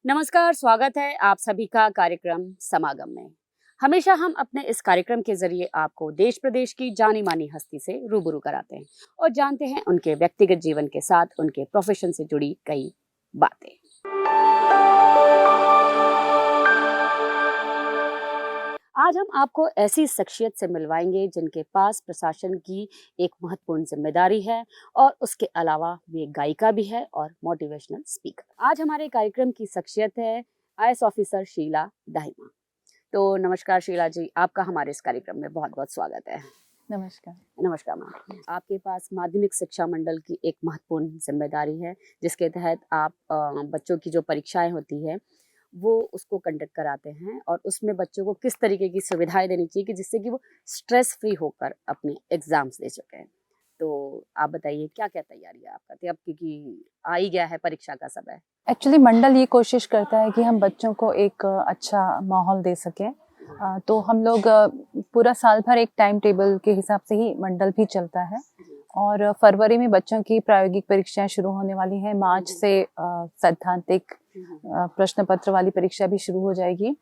नमस्कार, स्वागत है आप सभी का कार्यक्रम समागम में। हमेशा हम अपने इस कार्यक्रम के जरिए आपको देश प्रदेश की जानी मानी हस्ती से रूबरू कराते हैं और जानते हैं उनके व्यक्तिगत जीवन के साथ उनके प्रोफेशन से जुड़ी कई बातें। आज हम आपको ऐसी शख्सियत से मिलवाएंगे जिनके पास प्रशासन की एक महत्वपूर्ण जिम्मेदारी है और उसके अलावा वे गायिका भी है और मोटिवेशनल स्पीकर। आज हमारे कार्यक्रम की शख्सियत है आईएएस ऑफिसर शीला दाहिमा। तो नमस्कार शीला जी, आपका हमारे इस कार्यक्रम में बहुत बहुत स्वागत है। नमस्कार। नमस्कार मैम। आपके पास माध्यमिक शिक्षा मंडल की एक महत्वपूर्ण जिम्मेदारी है जिसके तहत आप बच्चों की जो परीक्षाएं होती है वो उसको कंडक्ट कराते हैं और उसमें बच्चों को किस तरीके की सुविधाएं देनी चाहिए कि जिससे कि वो स्ट्रेस फ्री होकर अपने एग्जाम्स दे सकें। तो आप बताइए क्या क्या तैयारियां आप करते हैं अब, क्योंकि आ ही गया है परीक्षा का समय। एक्चुअली मंडल ये कोशिश करता है कि हम बच्चों को एक अच्छा माहौल दे सकें। तो हम लोग पूरा साल भर एक टाइम टेबल के हिसाब से ही मंडल भी चलता है और फरवरी में बच्चों की प्रायोगिक परीक्षाएं शुरू होने वाली हैं। मार्च से सैद्धांतिक प्रश्न पत्र वाली परीक्षा भी शुरू हो जाएगी।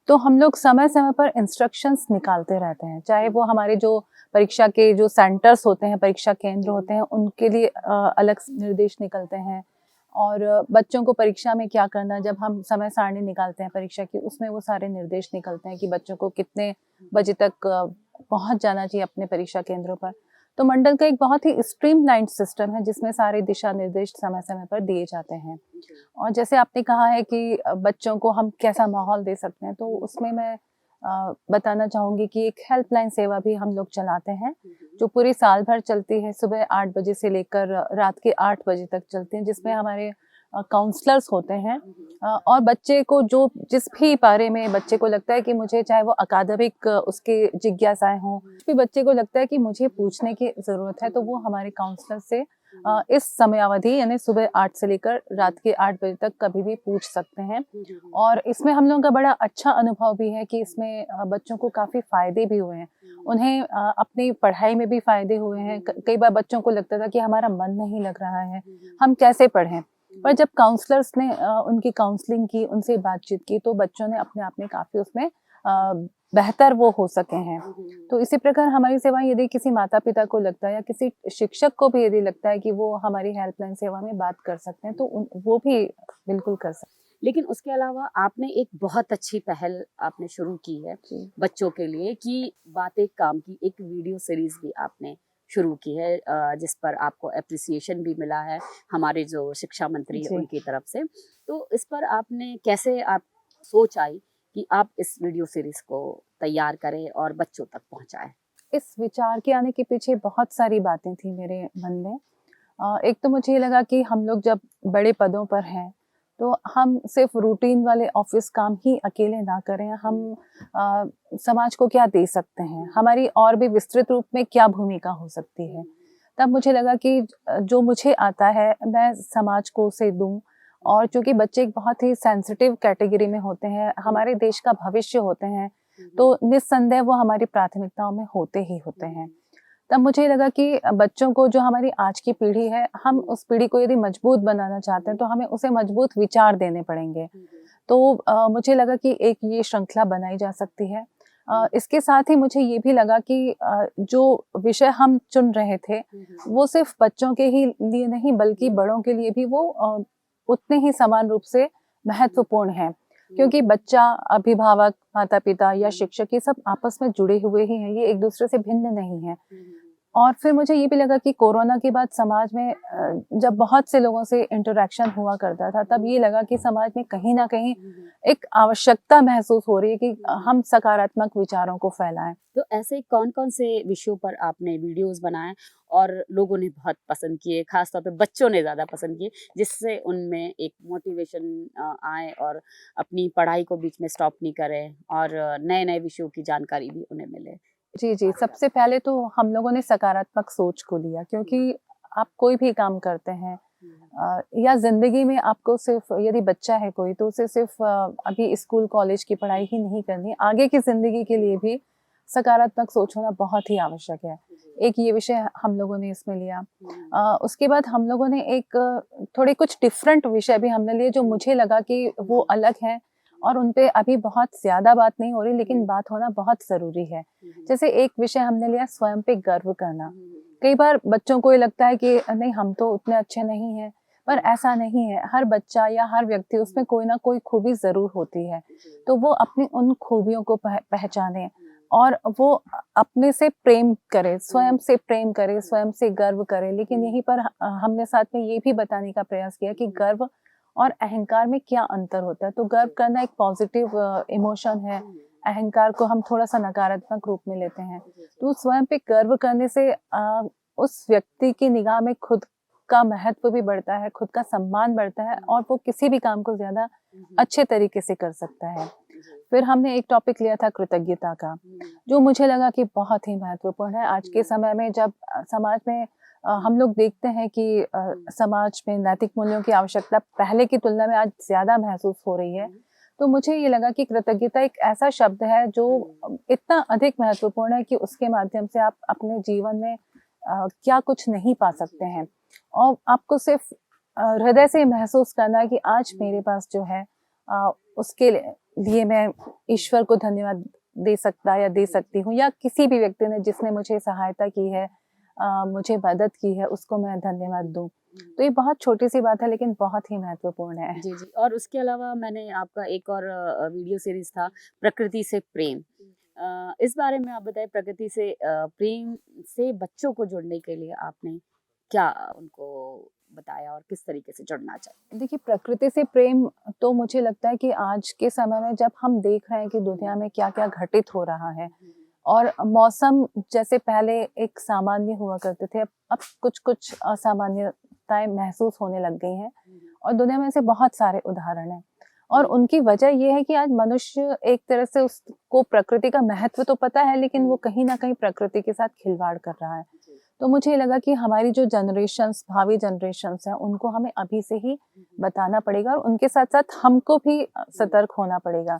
तो हम लोग समय समय पर इंस्ट्रक्शंस निकालते रहते हैं, चाहे वो हमारे जो परीक्षा के जो सेंटर्स होते हैं, परीक्षा केंद्र होते हैं, उनके लिए अलग निर्देश निकलते हैं और बच्चों को परीक्षा में क्या करना, जब हम समय सारणी निकालते हैं परीक्षा की, उसमें वो सारे निर्देश निकलते हैं कि बच्चों को कितने बजे तक पहुंच जाना चाहिए अपने परीक्षा केंद्रों पर। तो मंडल का एक बहुत ही स्ट्रीमलाइंड सिस्टम है जिसमें सारे दिशा निर्देश समय समय पर दिए जाते हैं। और जैसे आपने कहा है कि बच्चों को हम कैसा माहौल दे सकते हैं, तो उसमें मैं बताना चाहूँगी कि एक हेल्पलाइन सेवा भी हम लोग चलाते हैं जो पूरी साल भर चलती है। सुबह 8 बजे से लेकर रात के 8 बजे तक चलती है, जिसमें हमारे काउंसलर्स होते हैं और बच्चे को जो जिस भी बारे में बच्चे को लगता है कि मुझे, चाहे वो अकादमिक उसके जिज्ञासाएं हों, भी बच्चे को लगता है कि मुझे पूछने की ज़रूरत है, तो वो हमारे काउंसलर से इस समयावधि यानी सुबह 8 से लेकर रात के 8 बजे तक कभी भी पूछ सकते हैं। और इसमें हम लोगों का बड़ा अच्छा अनुभव भी है कि इसमें बच्चों को काफ़ी फ़ायदे भी हुए हैं। उन्हें अपनी पढ़ाई में भी फ़ायदे हुए हैं। कई बार बच्चों को लगता था कि हमारा मन नहीं लग रहा है, हम कैसे पढ़ें, पर जब काउंसलर्स ने उनकी काउंसलिंग की, उनसे बातचीत की, तो बच्चों ने अपने आप में काफ़ी उसमें बेहतर वो हो सके हैं। तो इसी प्रकार हमारी सेवाएं, यदि किसी माता पिता को लगता है या किसी शिक्षक को भी यदि लगता है कि वो हमारी हेल्पलाइन सेवा में बात कर सकते हैं, तो वो भी बिल्कुल कर सकते हैं। लेकिन उसके अलावा आपने एक बहुत अच्छी पहल आपने शुरू की है बच्चों के लिए कि बातें काम की एक वीडियो सीरीज भी आपने शुरू की है जिस पर आपको एप्रिसिएशन भी मिला है हमारे जो शिक्षा मंत्री है उनकी तरफ से। तो इस पर आपने कैसे आप सोच आई कि आप इस वीडियो सीरीज को तैयार करें और बच्चों तक पहुंचाएं? इस विचार के आने के पीछे बहुत सारी बातें थी मेरे मन में। एक तो मुझे ये लगा कि हम लोग जब बड़े पदों पर हैं तो हम सिर्फ रूटीन वाले ऑफिस काम ही अकेले ना करें, हम समाज को क्या दे सकते हैं, हमारी और भी विस्तृत रूप में क्या भूमिका हो सकती है। तब मुझे लगा कि जो मुझे आता है मैं समाज को उसे दूं। और चूंकि बच्चे एक बहुत ही सेंसिटिव कैटेगरी में होते हैं, हमारे देश का भविष्य होते हैं, तो निस्संदेह वो हमारी प्राथमिकताओं में होते ही होते हैं। तब मुझे लगा कि बच्चों को, जो हमारी आज की पीढ़ी है, हम उस पीढ़ी को यदि मजबूत बनाना चाहते हैं तो हमें उसे मजबूत विचार देने पड़ेंगे। तो मुझे लगा कि एक ये श्रृंखला बनाई जा सकती है। इसके साथ ही मुझे ये भी लगा कि जो विषय हम चुन रहे थे वो सिर्फ बच्चों के ही लिए नहीं बल्कि बड़ों के लिए भी वो उतने ही समान रूप से महत्वपूर्ण है, क्योंकि बच्चा, अभिभावक, माता पिता या शिक्षक, ये सब आपस में जुड़े हुए ही हैं, ये एक दूसरे से भिन्न नहीं है। और फिर मुझे ये भी लगा कि कोरोना के बाद समाज में जब बहुत से लोगों से इंटरेक्शन हुआ करता था, तब ये लगा कि समाज में कहीं ना कहीं एक आवश्यकता महसूस हो रही है कि हम सकारात्मक विचारों को फैलाएं। तो ऐसे कौन कौन से विषयों पर आपने वीडियोस बनाए और लोगों ने बहुत पसंद किए, खासतौर पे बच्चों ने ज़्यादा पसंद किए, जिससे उनमें एक मोटिवेशन आए और अपनी पढ़ाई को बीच में स्टॉप नहीं करें और नए नए विषयों की जानकारी भी उन्हें मिले? जी, सबसे पहले तो हम लोगों ने सकारात्मक सोच को लिया, क्योंकि आप कोई भी काम करते हैं या ज़िंदगी में आपको सिर्फ, यदि बच्चा है कोई, तो उसे सिर्फ अभी स्कूल कॉलेज की पढ़ाई ही नहीं करनी, आगे की ज़िंदगी के लिए भी सकारात्मक सोच होना बहुत ही आवश्यक है। एक ये विषय हम लोगों ने इसमें लिया। उसके बाद हम लोगों ने एक थोड़े कुछ डिफरेंट विषय भी हमने लिए जो मुझे लगा कि वो अलग हैं और उन पे अभी बहुत ज़्यादा बात नहीं हो रही, लेकिन बात होना बहुत ज़रूरी है। जैसे एक विषय हमने लिया स्वयं पे गर्व करना। कई बार बच्चों को ये लगता है कि नहीं हम तो उतने अच्छे नहीं हैं, पर ऐसा नहीं है। हर बच्चा या हर व्यक्ति उसमें कोई ना कोई खूबी ज़रूर होती है, तो वो अपनी उन खूबियों को पहचाने और वो अपने से प्रेम करे, स्वयं से प्रेम करे, स्वयं से गर्व करे। लेकिन यहीं पर हमने साथ में ये भी बताने का प्रयास किया कि गर्व और अहंकार में क्या अंतर होता है। तो गर्व करना एक पॉजिटिव इमोशन है, अहंकार को हम थोड़ा-सा नकारात्मक रूप में लेते हैं। तो स्वयं पे गर्व करने से उस व्यक्ति की निगाह में खुद का महत्व भी बढ़ता है, खुद का सम्मान बढ़ता है और वो किसी भी काम को ज़्यादा अच्छे तरीके से कर सकता है। फिर हमने एक टॉपिक लिया था कृतज्ञता का, जो मुझे लगा कि बहुत ही महत्वपूर्ण है। आज के समय में जब समाज में हम लोग देखते हैं कि समाज में नैतिक मूल्यों की आवश्यकता पहले की तुलना में आज ज़्यादा महसूस हो रही है। तो मुझे ये लगा कि कृतज्ञता एक ऐसा शब्द है जो इतना अधिक महत्वपूर्ण है कि उसके माध्यम से आप अपने जीवन में क्या कुछ नहीं पा सकते हैं और आपको सिर्फ हृदय से महसूस करना है कि आज मेरे पास जो है उसके लिए मैं ईश्वर को धन्यवाद दे सकता या दे सकती हूँ, या किसी भी व्यक्ति ने जिसने मुझे सहायता की है, मुझे मदद की है, उसको मैं धन्यवाद दूँ। तो ये बहुत छोटी सी बात है लेकिन बहुत ही महत्वपूर्ण है। जी, जी। और उसके अलावा मैंने आपका एक और वीडियो सीरीज़ था प्रकृति से प्रेम। इस बारे में आप बताइए, प्रकृति से प्रेम से बच्चों को जुड़ने के लिए आपने क्या उनको बताया और किस तरीके से जुड़ना चाहिए? देखिए, प्रकृति से प्रेम तो मुझे लगता है कि आज के समय में जब हम देख रहे हैं कि दुनिया में क्या-क्या घटित हो रहा है और मौसम जैसे पहले एक सामान्य हुआ करते थे, अब कुछ-कुछ असामान्यताएँ महसूस होने लग गई हैं और दुनिया में ऐसे बहुत सारे उदाहरण हैं। और उनकी वजह ये है कि आज मनुष्य एक तरह से उसको प्रकृति का महत्व तो पता है, लेकिन वो कहीं न कहीं प्रकृति के साथ खिलवाड़ कर रहा है। तो मुझे ये लगा कि हमारी जो जनरेशन्स, भावी जनरेशन्स हैं, उनको हमें अभी से ही बताना पड़ेगा और उनके साथ-साथ हमको भी सतर्क होना पड़ेगा।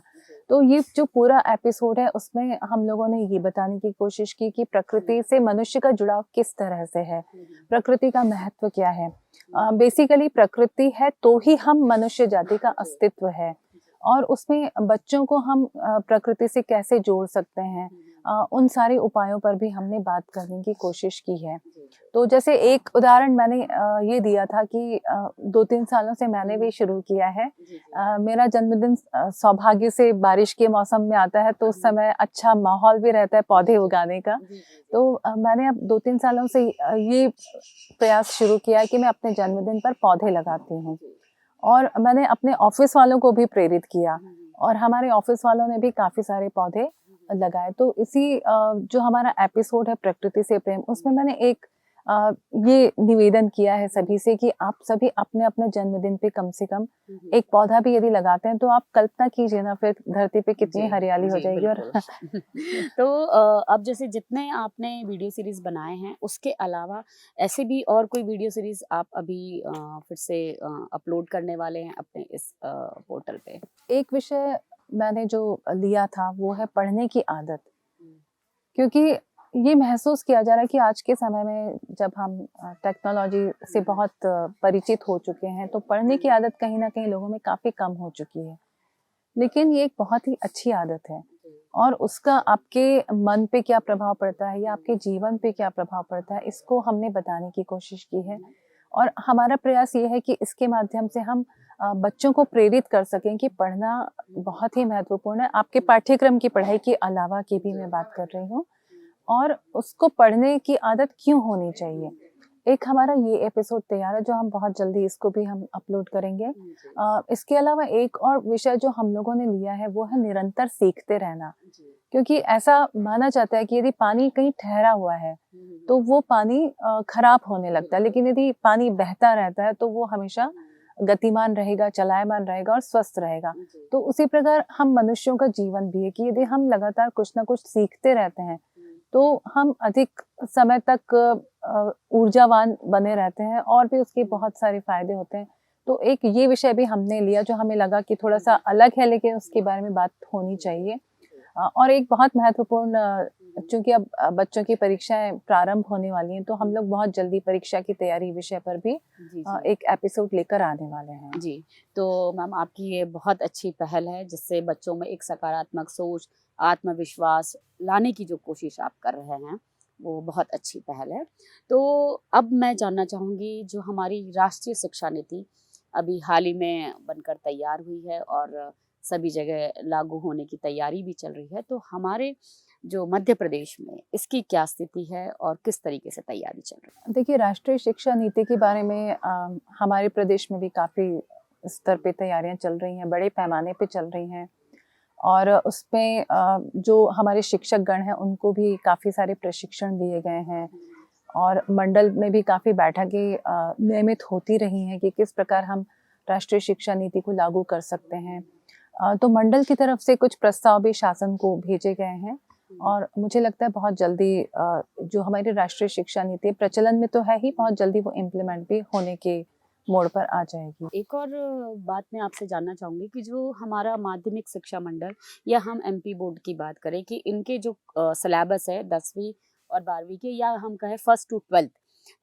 तो ये जो पूरा एपिसोड है, उसमें हम लोगों ने ये बताने की कोशिश की कि प्रकृति से मनुष्य का जुड़ाव किस तरह से है, प्रकृति का महत्व क्या है। बेसिकली प्रकृति है तो ही हम मनुष्य जाति का अस्तित्व है और उसमें बच्चों को हम प्रकृति से कैसे जोड़ सकते हैं, उन सारे उपायों पर भी हमने बात करने की कोशिश की है। तो जैसे एक उदाहरण मैंने ये दिया था कि 2-3 सालों से मैंने भी शुरू किया है। मेरा जन्मदिन सौभाग्य से बारिश के मौसम में आता है, तो उस समय अच्छा माहौल भी रहता है पौधे उगाने का। तो मैंने अब 2-3 सालों से ये प्रयास शुरू किया है कि मैं अपने जन्मदिन पर पौधे लगाती हूँ और मैंने अपने ऑफ़िस वालों को भी प्रेरित किया और हमारे ऑफ़िस वालों ने भी काफ़ी सारे पौधे लगाए। तो इसी जो हमारा एपिसोड है प्रकृति से प्रेम, उसमें मैंने एक ये निवेदन किया है सभी से कि आप सभी अपने-अपने जन्मदिन पे कम से कम एक पौधा भी यदि लगाते हैं, तो आप कल्पना कीजिए ना फिर धरती पे कितनी जी, हरियाली हो जी, जाएगी। और बिल्कुल। तो अब जैसे जितने आपने वीडियो सीरीज़ बनाए हैं, उसके अलावा ऐसे भी और कोई वीडियो सीरीज़ आप अभी फिर से अपलोड करने वाले हैं अपने इस पोर्टल पे? एक विषय मैंने जो लिया था वो है पढ़ने की आदत, हुँ, क्योंकि ये महसूस किया जा रहा है कि आज के समय में जब हम टेक्नोलॉजी से बहुत परिचित हो चुके हैं, तो पढ़ने की आदत कहीं न कहीं लोगों में काफ़ी कम हो चुकी है। लेकिन ये एक बहुत ही अच्छी आदत है और उसका आपके मन पे क्या प्रभाव पड़ता है या आपके जीवन पे क्या प्रभाव पड़ता है, इसको हमने बताने की कोशिश की है। और हमारा प्रयास ये है कि इसके माध्यम से हम बच्चों को प्रेरित कर सकें कि पढ़ना बहुत ही महत्वपूर्ण है। आपके पाठ्यक्रम की पढ़ाई के अलावा की भी मैं बात कर रही हूँ और उसको पढ़ने की आदत क्यों होनी चाहिए। एक हमारा ये एपिसोड तैयार है जो हम बहुत जल्दी इसको भी हम अपलोड करेंगे। इसके अलावा एक और विषय जो हम लोगों ने लिया है वो है निरंतर सीखते रहना, क्योंकि ऐसा माना जाता है कि यदि पानी कहीं ठहरा हुआ है तो वो पानी खराब होने लगता है, लेकिन यदि पानी बहता रहता है तो वो हमेशा गतिमान रहेगा, चलायमान रहेगा और स्वस्थ रहेगा। तो उसी प्रकार हम मनुष्यों का जीवन भी है कि यदि हम लगातार कुछ ना कुछ सीखते रहते हैं तो हम अधिक समय तक ऊर्जावान बने रहते हैं और भी उसके बहुत सारे फायदे होते हैं। तो एक ये विषय भी हमने लिया जो हमें लगा कि थोड़ा-सा अलग है, लेकिन उसके बारे में बात होनी चाहिए। और एक बहुत महत्वपूर्ण, चूंकि अब बच्चों की परीक्षाएं प्रारंभ होने वाली हैं, तो हम लोग बहुत जल्दी परीक्षा की तैयारी विषय पर भी जी जी एक एपिसोड लेकर आने वाले हैं। जी। तो मैम आपकी ये बहुत अच्छी पहल है जिससे बच्चों में एक सकारात्मक सोच, आत्मविश्वास लाने की जो कोशिश आप कर रहे हैं, वो बहुत अच्छी पहल है। तो अब मैं जानना चाहूँगी जो हमारी राष्ट्रीय शिक्षा नीति अभी हाल ही में बनकर तैयार हुई है और सभी जगह लागू होने की तैयारी भी चल रही है। तो हमारे जो मध्य प्रदेश में इसकी क्या स्थिति है और किस तरीके से तैयारी चल रही है? देखिए, राष्ट्रीय शिक्षा नीति के बारे में हमारे प्रदेश में भी काफ़ी स्तर पे तैयारियां चल रही हैं, बड़े पैमाने पे चल रही हैं। और उसमें जो हमारे शिक्षक गण हैं उनको भी काफ़ी सारे प्रशिक्षण दिए गए हैं, और मंडल में भी काफ़ी बैठकें नियमित होती रही हैं कि किस प्रकार हम राष्ट्रीय शिक्षा नीति को लागू कर सकते हैं। तो मंडल की तरफ से कुछ प्रस्ताव भी शासन को भेजे गए हैं, और मुझे लगता है बहुत जल्दी जो हमारी राष्ट्रीय शिक्षा नीति प्रचलन में तो है ही, बहुत जल्दी वो इम्प्लीमेंट भी होने के मोड़ पर आ जाएगी। एक और बात मैं आपसे जानना चाहूँगी कि जो हमारा माध्यमिक शिक्षा मंडल या हम एमपी बोर्ड की बात करें कि इनके जो सिलेबस है 10वीं और 12वीं के, या हम कहें फर्स्ट टू 12th,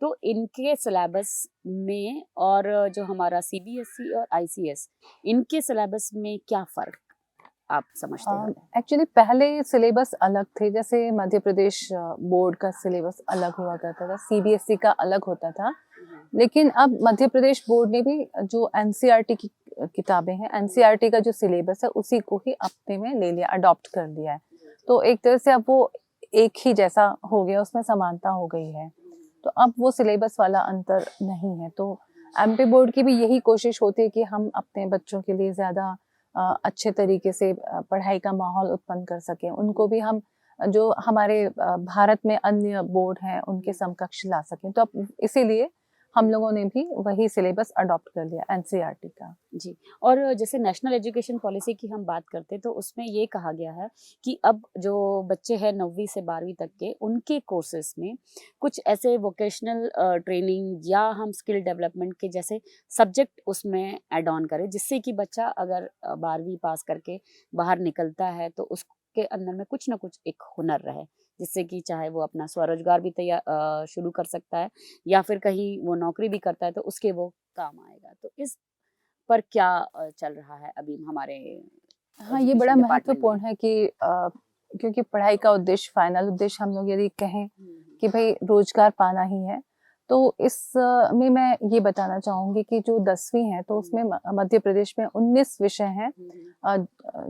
तो इनके सिलेबस में और जो हमारा सीबीएसई और आईसीएस, इनके सिलेबस में क्या फ़र्क आप समझते हैं? एक्चुअली पहले सिलेबस अलग थे, जैसे मध्य प्रदेश बोर्ड का सिलेबस अलग हुआ करता था, सीबीएसई का अलग होता था। लेकिन अब मध्य प्रदेश बोर्ड ने भी जो एनसीईआरटी की किताबें हैं, एनसीईआरटी का जो सिलेबस है उसी को ही अपने में ले लिया, अडॉप्ट कर लिया है। तो एक तरह से अब वो एक ही जैसा हो गया, उसमें समानता हो गई है। तो अब वो सिलेबस वाला अंतर नहीं है। तो एमपी बोर्ड की भी यही कोशिश होती है कि हम अपने बच्चों के लिए ज़्यादा अच्छे तरीके से पढ़ाई का माहौल उत्पन्न कर सकें। उनको भी हम जो हमारे भारत में अन्य बोर्ड हैं उनके समकक्ष ला सकें। तो अब इसीलिए हम लोगों ने भी वही सिलेबस अडॉप्ट कर लिया एनसीईआरटी का। जी। और जैसे नेशनल एजुकेशन पॉलिसी की हम बात करते हैं तो उसमें ये कहा गया है कि अब जो बच्चे हैं 9वीं से 12वीं तक के, उनके कोर्सेज में कुछ ऐसे वोकेशनल ट्रेनिंग या हम स्किल डेवलपमेंट के जैसे सब्जेक्ट उसमें ऐड ऑन करें, जिससे कि बच्चा अगर 12वीं पास करके बाहर निकलता है तो उसके अंदर में कुछ ना कुछ एक हुनर रहे, जिससे कि चाहे वो अपना स्वरोजगार भी शुरू कर सकता है या फिर कहीं वो नौकरी भी करता है तो उसके वो काम आएगा। तो इस पर क्या चल रहा है अभी हमारे हाँ, ये बड़ा एजुकेशन डिपार्टमेंट में? महत्वपूर्ण है कि क्योंकि पढ़ाई का उद्देश्य, फाइनल उद्देश्य हम लोग यदि कहें कि भाई रोजगार पाना ही है, तो इस में मैं ये बताना चाहूँगी कि जो 10वीं है तो उसमें मध्य प्रदेश में 19 विषय हैं,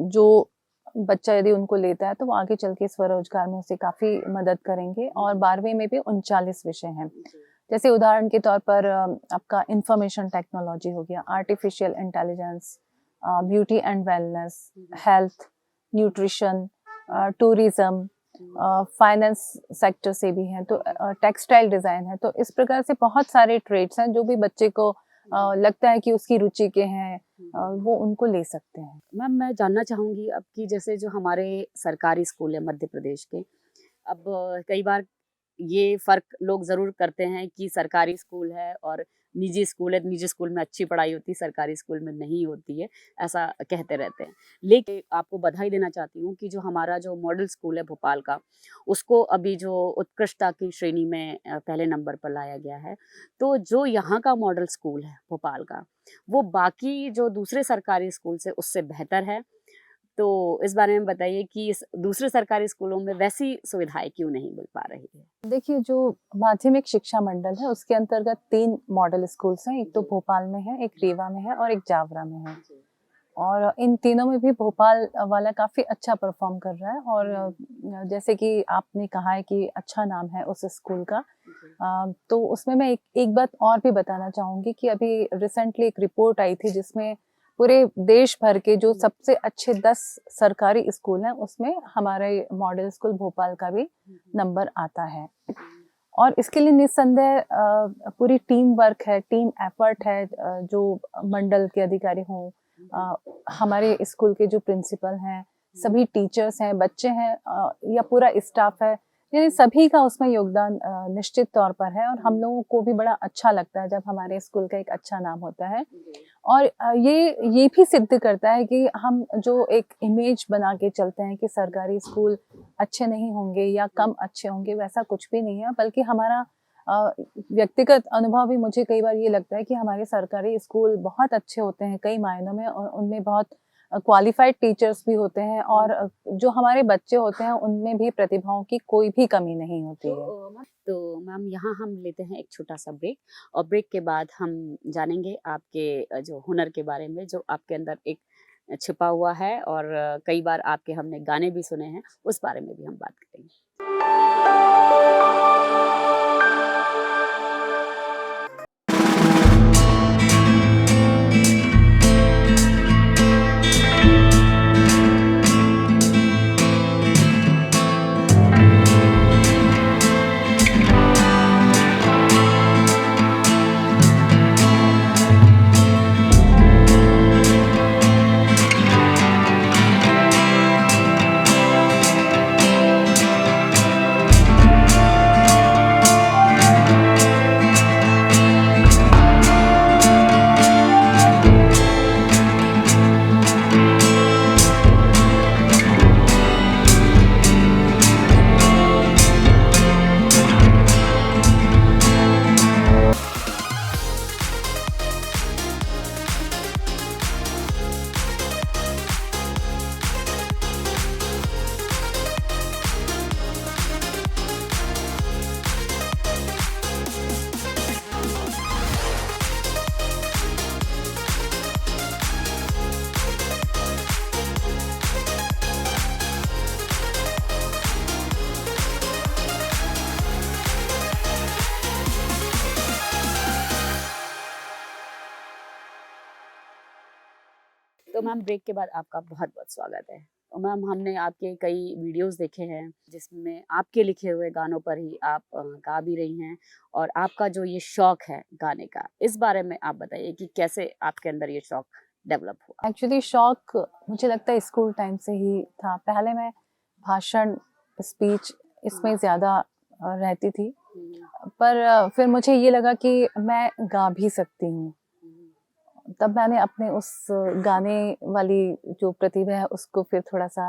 जो बच्चा यदि उनको लेता है तो वो आगे चल के स्वरोजगार में उसे काफ़ी मदद करेंगे। और 12वीं में भी 39 विषय हैं। जैसे उदाहरण के तौर पर आपका इंफॉर्मेशन टेक्नोलॉजी हो गया, artificial intelligence, beauty and wellness, health, nutrition, tourism, finance sector से भी हैं, तो टेक्सटाइल डिज़ाइन है। तो इस प्रकार से बहुत सारे ट्रेड्स हैं जो भी बच्चे को लगता है कि उसकी रुचि के हैं, वो उनको ले सकते हैं। मैम मैं जानना चाहूँगी अब कि जैसे जो हमारे सरकारी स्कूल है मध्य प्रदेश के, अब कई बार ये फ़र्क लोग ज़रूर करते हैं कि सरकारी स्कूल है और निजी स्कूल है, निजी स्कूल में अच्छी पढ़ाई होती है, सरकारी स्कूल में नहीं होती है, ऐसा कहते रहते हैं। लेकिन आपको बधाई देना चाहती हूँ कि जो हमारा जो मॉडल स्कूल है भोपाल का, उसको अभी जो उत्कृष्टता की श्रेणी में पहले नंबर पर लाया गया है। तो जो यहाँ का मॉडल स्कूल है भोपाल का, वो बाकी जो दूसरे सरकारी स्कूल से उससे बेहतर है। तो इस बारे में बताइए कि इस दूसरे सरकारी स्कूलों में वैसी सुविधाएँ क्यों नहीं मिल पा रही है? देखिए, जो माध्यमिक शिक्षा मंडल है उसके अंतर्गत 3 मॉडल स्कूल्स हैं। एक तो भोपाल में है, एक रीवा में है और एक जावरा में है। और इन तीनों में भी भोपाल वाला काफ़ी अच्छा परफॉर्म कर रहा है। और जैसे कि आपने कहा है कि अच्छा नाम है उस स्कूल का, तो उसमें मैं एक बात और भी बताना चाहूँगी कि अभी रिसेंटली एक रिपोर्ट आई थी जिसमें पूरे देश भर के जो सबसे अच्छे 10 सरकारी स्कूल हैं उसमें हमारे मॉडल स्कूल भोपाल का भी नंबर आता है। और इसके लिए निस्संदेह पूरी टीम वर्क है, टीम एफर्ट है, जो मंडल के अधिकारी हों, हमारे स्कूल के जो प्रिंसिपल हैं, सभी टीचर्स हैं, बच्चे हैं, या पूरा स्टाफ है, यानी सभी का उसमें योगदान निश्चित तौर पर है, और हम लोगों को भी बड़ा अच्छा लगता है जब हमारे स्कूल का एक अच्छा नाम होता है। और ये भी सिद्ध करता है कि हम जो एक इमेज बना के चलते हैं कि सरकारी स्कूल अच्छे नहीं होंगे या कम अच्छे होंगे, वैसा कुछ भी नहीं है, बल्कि हमारा व्यक्तिगत अनुभव भी मुझे कई बार ये लगता है कि हमारे सरकारी स्कूल बहुत अच्छे होते हैं कई मायनों में, और उनमें बहुत क्वालिफाइड टीचर्स भी होते हैं, और जो हमारे बच्चे होते हैं उनमें भी प्रतिभाओं की कोई भी कमी नहीं होती है। तो मैम यहाँ हम लेते हैं एक छोटा सा ब्रेक, और ब्रेक के बाद हम जानेंगे आपके जो हुनर के बारे में, जो आपके अंदर एक छिपा हुआ है, और कई बार आपके हमने गाने भी सुने हैं, उस बारे में भी हम बात करेंगे। तो मैम ब्रेक के बाद आपका बहुत बहुत स्वागत है। और मैम हमने आपके कई वीडियोस देखे हैं जिसमें आपके लिखे हुए गानों पर ही आप गा भी रही हैं, और आपका जो ये शौक है गाने का, इस बारे में आप बताइए कि कैसे आपके अंदर ये शौक डेवलप हुआ। एक्चुअली शौक मुझे लगता है स्कूल टाइम से ही था। पहले मैं भाषण, स्पीच इसमें ज़्यादा रहती थी, पर फिर मुझे ये लगा कि मैं गा भी सकती हूँ। तब मैंने अपने उस गाने वाली जो प्रतिभा है उसको फिर थोड़ा-सा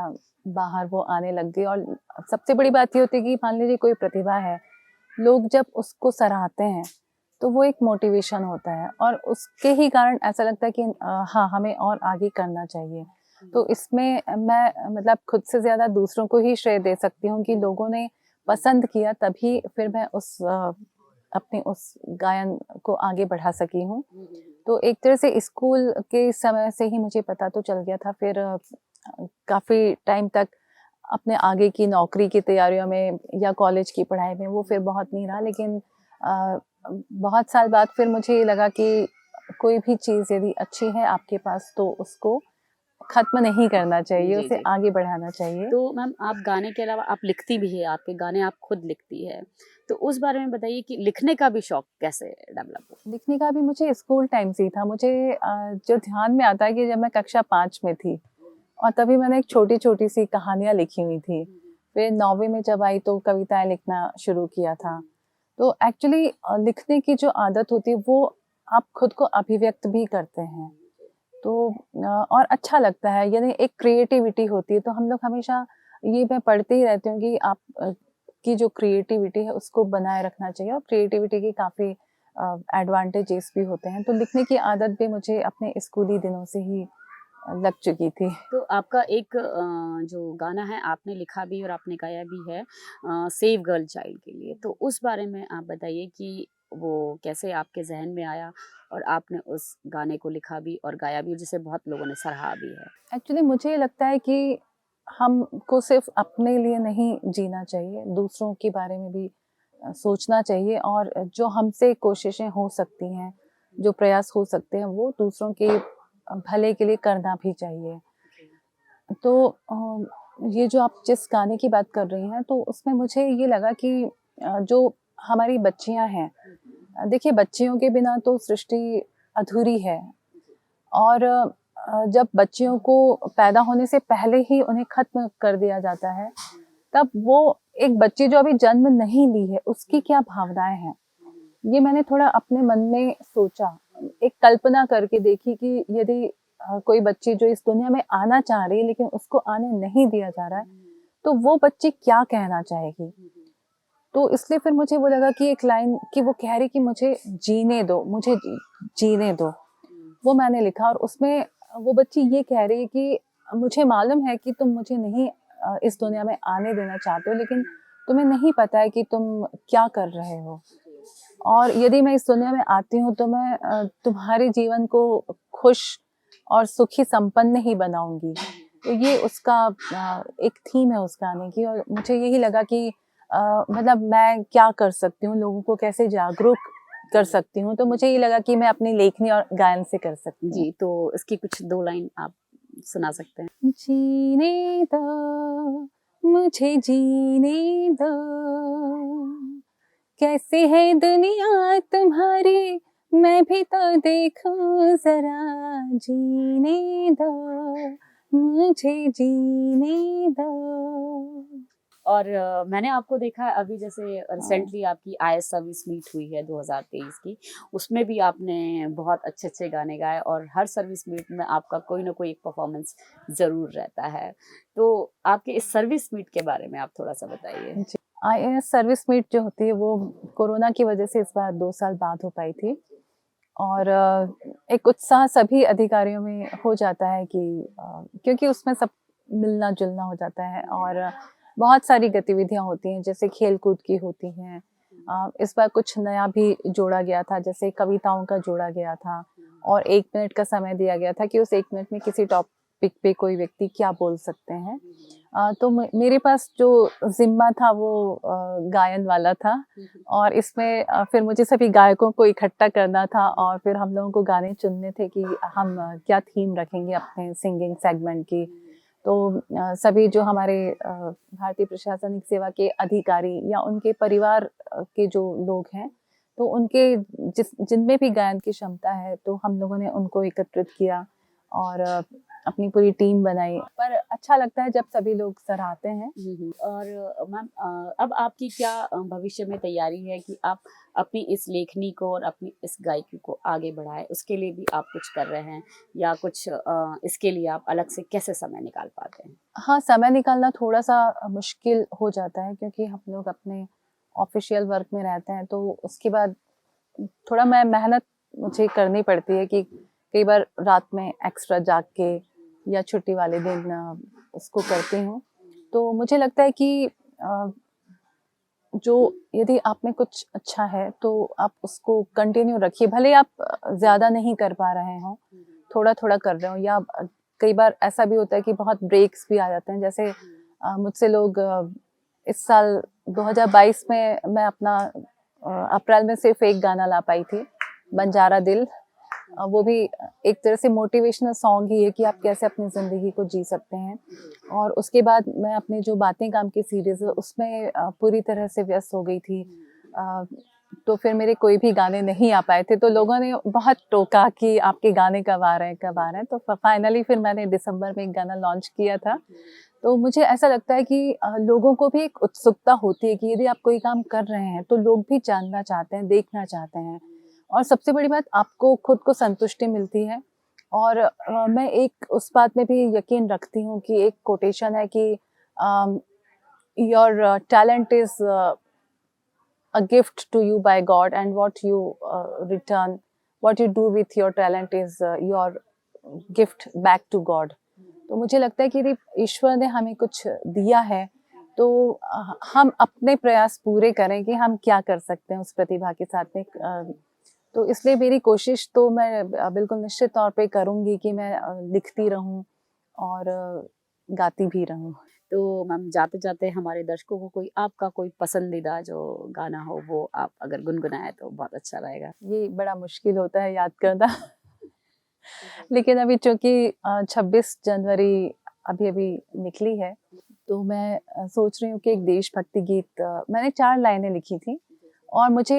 बाहर वो आने लग गई। और सबसे बड़ी बात ये होती है कि मान लीजिए कोई प्रतिभा है, लोग जब उसको सराहते हैं, तो वो एक मोटिवेशन होता है, और उसके ही कारण ऐसा लगता है कि हाँ, हमें और आगे करना चाहिए। तो इसमें मैं मतलब खुद से ज़्यादा दूसरों को ही श्रेय दे सकती हूँ कि लोगों ने पसंद किया, तभी फिर मैं अपने उस गायन को आगे बढ़ा सकी हूँ। तो एक तरह से स्कूल के समय से ही मुझे पता तो चल गया था। फिर काफ़ी टाइम तक अपने आगे की नौकरी की तैयारियों में या कॉलेज की पढ़ाई में वो फिर बहुत नहीं रहा, लेकिन बहुत साल बाद फिर मुझे लगा कि कोई भी चीज़ यदि अच्छी है आपके पास तो उसको खत्म नहीं करना चाहिए, जी, उसे जी। आगे बढ़ाना चाहिए। तो मैम आप गाने के अलावा आप लिखती भी है, आपके गाने आप खुद लिखती है, तो उस बारे में बताइए कि लिखने का भी शौक कैसे डेवलप हुआ? लिखने का भी मुझे स्कूल टाइम से ही था। मुझे जो ध्यान में आता है कि जब मैं कक्षा 5 में थी, और तभी मैंने एक छोटी-छोटी सी कहानियाँ लिखी हुई थी। फिर 9वीं में जब आई तो कविताएँ लिखना शुरू किया था। तो एक्चुअली लिखने की जो आदत होती है वो आप खुद को अभिव्यक्त भी करते हैं। तो और अच्छा लगता है, यानी एक क्रिएटिविटी होती है। तो हम लोग हमेशा ये मैं पढ़ती ही रहती हूँ कि आप की जो क्रिएटिविटी है उसको बनाए रखना चाहिए, और क्रिएटिविटी की काफ़ी एडवांटेजेस भी होते हैं। तो लिखने की आदत भी मुझे अपने स्कूली दिनों से ही लग चुकी थी। तो आपका एक जो गाना है आपने लिखा भी और आपने गाया भी है, सेव गर्ल चाइल्ड के लिए, तो उस बारे में आप बताइए कि वो कैसे आपके ज़हन में आया और आपने उस गाने को लिखा भी और गाया भी, जिसे बहुत लोगों ने सराहा भी है? एक्चुअली मुझे ये लगता है कि हमको सिर्फ़ अपने लिए नहीं जीना चाहिए, दूसरों के बारे में भी सोचना चाहिए, और जो हमसे कोशिशें हो सकती हैं, जो प्रयास हो सकते हैं, वो दूसरों के भले के लिए करना भी चाहिए। तो ये जो आप जिस गाने की बात कर रही हैं, तो उसमें मुझे ये लगा कि जो हमारी बच्चियाँ हैं, देखिए बच्चियों के बिना तो सृष्टि अधूरी है, और जब बच्चियों को पैदा होने से पहले ही उन्हें ख़त्म कर दिया जाता है, तब वो एक बच्ची जो अभी जन्म नहीं ली है उसकी क्या भावनाएं हैं, ये मैंने थोड़ा अपने मन में सोचा, एक कल्पना करके देखी कि यदि कोई बच्ची जो इस दुनिया में आना चाह रही है लेकिन उसको आने नहीं दिया जा रहा है, तो वो बच्ची क्या कहना चाहेगी। तो इसलिए फिर मुझे वो लगा कि एक लाइन कि वो कह रही कि मुझे जीने दो, मुझे जीने दो, वो मैंने लिखा। और उसमें वो बच्ची ये कह रही है कि मुझे मालूम है कि तुम मुझे नहीं इस दुनिया में आने देना चाहते हो, लेकिन तुम्हें नहीं पता है कि तुम क्या कर रहे हो, और यदि मैं इस दुनिया में आती हूँ तो मैं तुम्हारे जीवन को खुश और सुखी संपन्न ही बनाऊंगी। तो ये उसका एक थीम है उस गाने की, और मुझे यही लगा कि मतलब मैं क्या कर सकती हूँ, लोगों को कैसे जागरूक कर सकती हूँ, तो मुझे ये लगा कि मैं अपनी लेखनी और गायन से कर सकती हूँ। जी, तो इसकी कुछ 2 लाइन आप सुना सकते हैं? जीने दो, मुझे जीने दो, कैसी है दुनिया तुम्हारी, मैं भी तो देखूं जरा, जीने दो, मुझे जीने दो। और मैंने आपको देखा है अभी जैसे रिसेंटली आपकी आईएएस सर्विस मीट हुई है 2023 की, उसमें भी आपने बहुत अच्छे-अच्छे गाने गाए और हर सर्विस मीट में आपका कोई ना कोई एक परफॉर्मेंस ज़रूर रहता है। तो आपके इस सर्विस मीट के बारे में आप थोड़ा-सा बताइए? जी, आईएएस सर्विस मीट जो होती है वो कोरोना की वजह से इस बार 2 साल बाद हो पाई थी, और एक उत्साह सभी अधिकारियों में हो जाता है कि क्योंकि उसमें सब मिलना-जुलना हो जाता है, और बहुत सारी गतिविधियाँ होती हैं, जैसे खेल-कूद की होती हैं। इस बार कुछ नया भी जोड़ा गया था, जैसे कविताओं का जोड़ा गया था, और 1 मिनट का समय दिया गया था कि उस 1 मिनट में किसी टॉपिक पे कोई व्यक्ति क्या बोल सकते हैं। तो मेरे पास जो ज़िम्मा था वो गायन वाला था, और इसमें फिर मुझे सभी गायकों को इकट्ठा करना था, और फिर हम लोगों को गाने चुनने थे कि हम क्या थीम रखेंगे अपने सिंगिंग सेगमेंट की। तो सभी जो हमारे भारतीय प्रशासनिक सेवा के अधिकारी या उनके परिवार के जो लोग हैं, तो उनके जिनमें भी गायन की क्षमता है, तो हम लोगों ने उनको एकत्रित किया और अपनी पूरी टीम बनाई। पर अच्छा लगता है जब सभी लोग सराहते हैं। और मैम अब आपकी क्या भविष्य में तैयारी है कि आप अपनी इस लेखनी को और अपनी इस गायकी को आगे बढ़ाएं, उसके लिए भी आप कुछ कर रहे हैं या कुछ इसके लिए आप अलग से कैसे समय निकाल पाते हैं? हाँ, समय निकालना थोड़ा-सा मुश्किल हो जाता है, क्योंकि हम लोग अपने ऑफ़िशियल वर्क में रहते हैं, तो उसके बाद थोड़ा मैं मेहनत मुझे करनी पड़ती है कि कई बार रात में एक्स्ट्रा जाग के या छुट्टी वाले दिन उसको करती हूँ। तो मुझे लगता है कि जो यदि आप में कुछ अच्छा है तो आप उसको कंटिन्यू रखिए, भले आप ज़्यादा नहीं कर पा रहे हों, थोड़ा-थोड़ा कर रहे हो, या कई बार ऐसा भी होता है कि बहुत ब्रेक्स भी आ जाते हैं। जैसे मुझसे लोग इस साल 2022 में मैं अपना अप्रैल में सिर्फ एक गाना ला पाई थी, बंजारा दिल। वो भी एक तरह से मोटिवेशनल सॉन्ग ही है कि आप कैसे अपनी ज़िंदगी को जी सकते हैं। और उसके बाद मैं अपने जो बातें काम की सीरीज़ है उसमें पूरी तरह से व्यस्त हो गई थी। तो फिर मेरे कोई भी गाने नहीं आ पाए थे, तो लोगों ने बहुत टोका कि आपके गाने कब आ रहे हैं, कब आ रहे हैं? तो फाइनली फिर मैंने दिसंबर में एक गाना लॉन्च किया था। तो मुझे ऐसा लगता है कि लोगों को भी एक उत्सुकता होती है कि यदि आप कोई काम कर रहे हैं तो लोग भी जानना चाहते हैं, देखना चाहते हैं, और सबसे बड़ी बात आपको खुद को संतुष्टि मिलती है। और मैं एक उस बात में भी यकीन रखती हूँ कि एक कोटेशन है कि your talent is a gift to you by God, and what you return, what you do with your talent is your gift back to God. तो मुझे लगता है कि यदि ईश्वर ने हमें कुछ दिया है तो हम अपने प्रयास पूरे करें कि हम क्या कर सकते हैं उस प्रतिभा के साथ में। तो इसलिए मेरी कोशिश तो मैं बिल्कुल निश्चित तौर पे करूँगी कि मैं लिखती रहूँ और गाती भी रहूँ। तो मैम जाते-जाते हमारे दर्शकों को कोई आपका कोई पसंदीदा जो गाना हो वो आप अगर गुनगुनाएँ तो बहुत अच्छा रहेगा। ये बड़ा मुश्किल होता है याद करना। लेकिन अभी चूँकि 26 जनवरी अभी-अभी निकली है, तो मैं सोच रही हूँ कि एक देशभक्ति गीत मैंने 4 लाइनें लिखी थी, और मुझे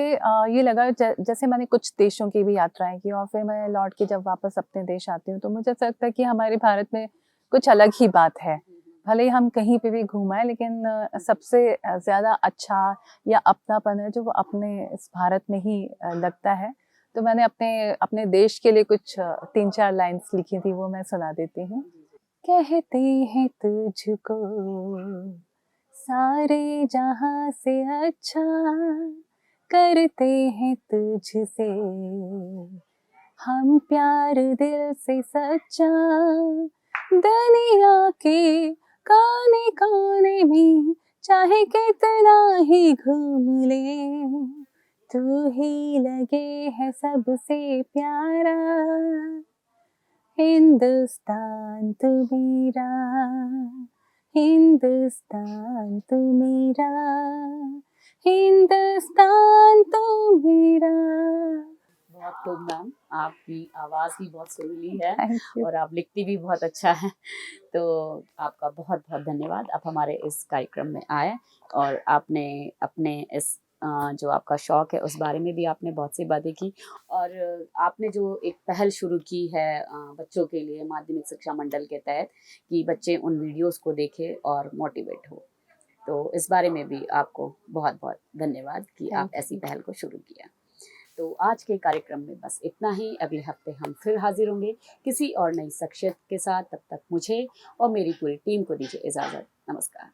ये लगा जैसे मैंने कुछ देशों की भी यात्राएँ की और फिर मैं लौट के जब वापस अपने देश आती हूँ, तो मुझे ऐसा लगता है कि हमारे भारत में कुछ अलग ही बात है। भले ही हम कहीं पे भी घूमाए, लेकिन सबसे ज़्यादा अच्छा या अपनापन है जो वो अपने इस भारत में ही लगता है। तो मैंने अपने अपने देश के लिए कुछ 3-4 लाइन्स लिखी थी, वो मैं सुना देती हूँ। कहते हैं तुझको सारे जहां से अच्छा, करते हैं तुझसे हम प्यार दिल से सच्चा, दुनिया के कोने कोने में चाहे कितना ही घूम ले, तू ही लगे है सबसे प्यारा, हिंदुस्तान तू मेरा, हिंदुस्तान तू मेरा, हिंदुस्तान तू मेरा। बहुत खूब मैम, आपकी आवाज़ भी बहुत सुरीली है थैंक यू। और आप लिखती भी बहुत अच्छा है। तो आपका बहुत बहुत धन्यवाद, आप हमारे इस कार्यक्रम में आए और आपने अपने इस जो आपका शौक़ है उस बारे में भी आपने बहुत सी बातें की, और आपने जो एक पहल शुरू की है बच्चों के लिए माध्यमिक शिक्षा मंडल के तहत कि बच्चे उन वीडियोस को देखें और मोटिवेट हो, तो इस बारे में भी आपको बहुत बहुत धन्यवाद कि आप ऐसी पहल को शुरू किया। तो आज के कार्यक्रम में बस इतना ही। अगले हफ्ते हम फिर हाजिर होंगे किसी और नई शख्सियत के साथ। तब तक मुझे और मेरी पूरी टीम को दीजिए इजाज़त। नमस्कार।